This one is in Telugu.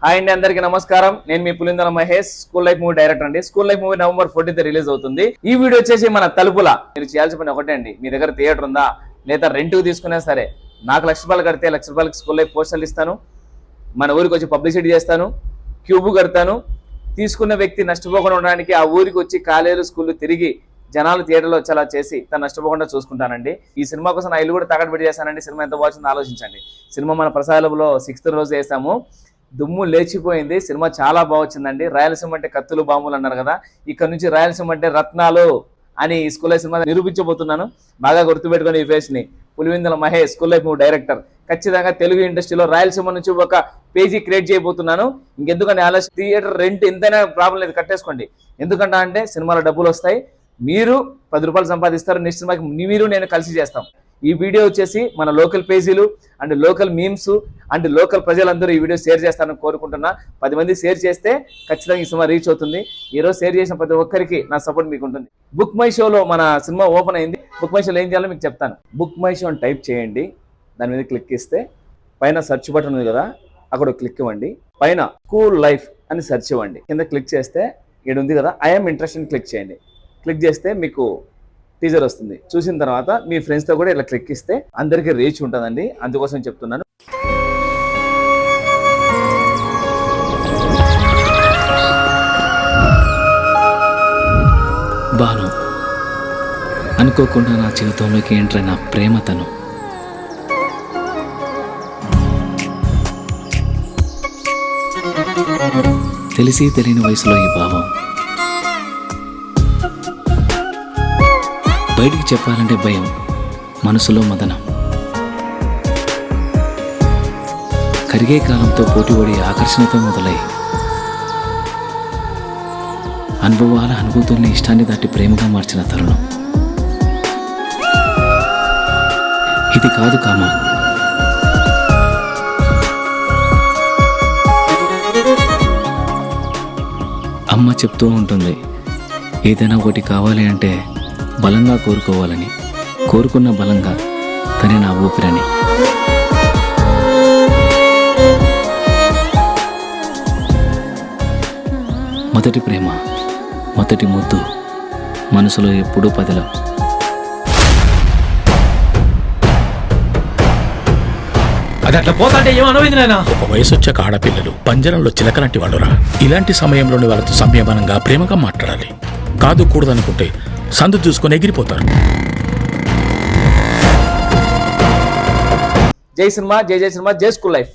హాయ్ అండి, అందరికీ నమస్కారం. నేను మీ Pulindala Mahesh, school life movie director అండి. School life movie November 14th release అవుతుంది. ఈ వీడియో వచ్చేసి మన తలుపుల మీరు చేయాల్సిన పని ఒకటే అండి. మీ దగ్గర థియేటర్ ఉందా లేదా రెంట్కి తీసుకున్నా సరే, నాకు ₹1,00,000 కడితే ₹1,00,000 స్కూల్ లైఫ్ పోస్టర్లు ఇస్తాను, మన ఊరికి వచ్చి పబ్లిసిటీ చేస్తాను, క్యూబ్ కడతాను. తీసుకున్న వ్యక్తి నష్టపోకుండా ఉండడానికి ఆ ఊరికి వచ్చి కాలేజీలు స్కూళ్ళు తిరిగి జనాలు థియేటర్లో వచ్చేలా చేసి తను నష్టపోకుండా చూసుకుంటానండి. ఈ సినిమా కోసం నా ఇల్లు కూడా తాకట్టు పెట్టి చేశానండి. సినిమా ఎంత బాగుందో ఆలోచించండి. సినిమా మన ప్రసాదాలలో 6th రోజు వేసాము, దుమ్ము లేచిపోయింది. సినిమా చాలా బాగొచ్చిందండి. రాయలసీమ అంటే కత్తులు బాంబులు అన్నారు కదా, ఇక్కడ నుంచి రాయలసీమ అంటే రత్నాలు అని ఈ స్కూల్ లైఫ్ సినిమా నిరూపించబోతున్నాను. బాగా గుర్తుపెట్టుకొని ఈ ఫేస్ ని. Pulivendula Mahesh, school life movie director. ఖచ్చితంగా తెలుగు ఇండస్ట్రీలో రాయలసీమ నుంచి ఒక పేజీ క్రియేట్ చేయబోతున్నాను. ఇంకెందుకంటే ఆలోచన థియేటర్ రెంట్ ఎంతైనా ప్రాబ్లం లేదు, కట్టేసుకోండి. ఎందుకంటే అంటే సినిమాలో డబ్బులు వస్తాయి, మీరు ₹10 సంపాదిస్తారు. నెక్స్ట్ సినిమాకి మీరు నేను కలిసి చేస్తాం. ఈ వీడియో వచ్చేసి మన లోకల్ పేజీలు and local memes and local ప్రజలందరూ ఈ వీడియో షేర్ చేస్తారని కోరుకుంటున్నా. 10 మంది షేర్ చేస్తే ఖచ్చితంగా ఈ సినిమా రీచ్ అవుతుంది. ఈరోజు షేర్ చేసిన ప్రతి ఒక్కరికి నా సపోర్ట్ మీకు ఉంటుంది. బుక్ మై షోలో మన సినిమా ఓపెన్ అయింది. బుక్ మై షోలో ఏం చేయాలో మీకు చెప్తాను. బుక్ మై షో అని టైప్ చేయండి, దాని మీద క్లిక్ ఇస్తే పైన సెర్చ్ బటన్ ఉంది కదా, అక్కడ క్లిక్ ఇవ్వండి. పైన స్కూల్ లైఫ్ అని సెర్చ్ ఇవ్వండి. కింద క్లిక్ చేస్తే ఇక్కడ ఉంది కదా ఐఎమ్ ఇంట్రెస్టెడ్ క్లిక్ చేయండి. క్లిక్ చేస్తే మీకు టీజర్ వస్తుంది. చూసిన తర్వాత మీ ఫ్రెండ్స్తో కూడా ఇలా క్లిక్ ఇస్తే అందరికీ రీచ్ ఉంటుందండి. అందుకోసం చెప్తున్నాను. బాను, అనుకోకుండా నా జీవితంలోకి ఎంటర్ అయిన ప్రేమ తను. తెలిసి తెలియని వయసులో ఈ భావం బయటికి చెప్పాలంటే భయం, మనసులో మదనం. కరిగే కాలంతో పోటీపడి ఆకర్షణతో మొదలై అనుభవాల అనుభూతుల్ని ఇష్టాన్ని దాటి ప్రేమగా మార్చిన తరుణం ఇది. కాదు కామా, అమ్మ చెప్తూ ఉంటుంది, ఏదైనా ఒకటి కావాలి అంటే బలంగా కోరుకోవాలని, కోరుకున్న బలంగా తనే నా ఊపిరని. మొదటి ప్రేమ, మొదటి ముద్దు, మనసులో ఎప్పుడూ పదిలం. అది అట్లా పోతాంటే ఏమనమైంది నాయనా? ఒక వయసు వచ్చాక ఆడపిల్లలు పంజరంలో చిలకలాంటి వాళ్ళురా. ఇలాంటి సమయంలోని వాళ్ళతో సంయమనంగా ప్రేమగా మాట్లాడాలి. కాదు కూడదనుకుంటే సందు చూసుకొని ఎగిరిపోతారు. జై సినిమా, జై జై సినిమా, జై స్కూల్ లైఫ్.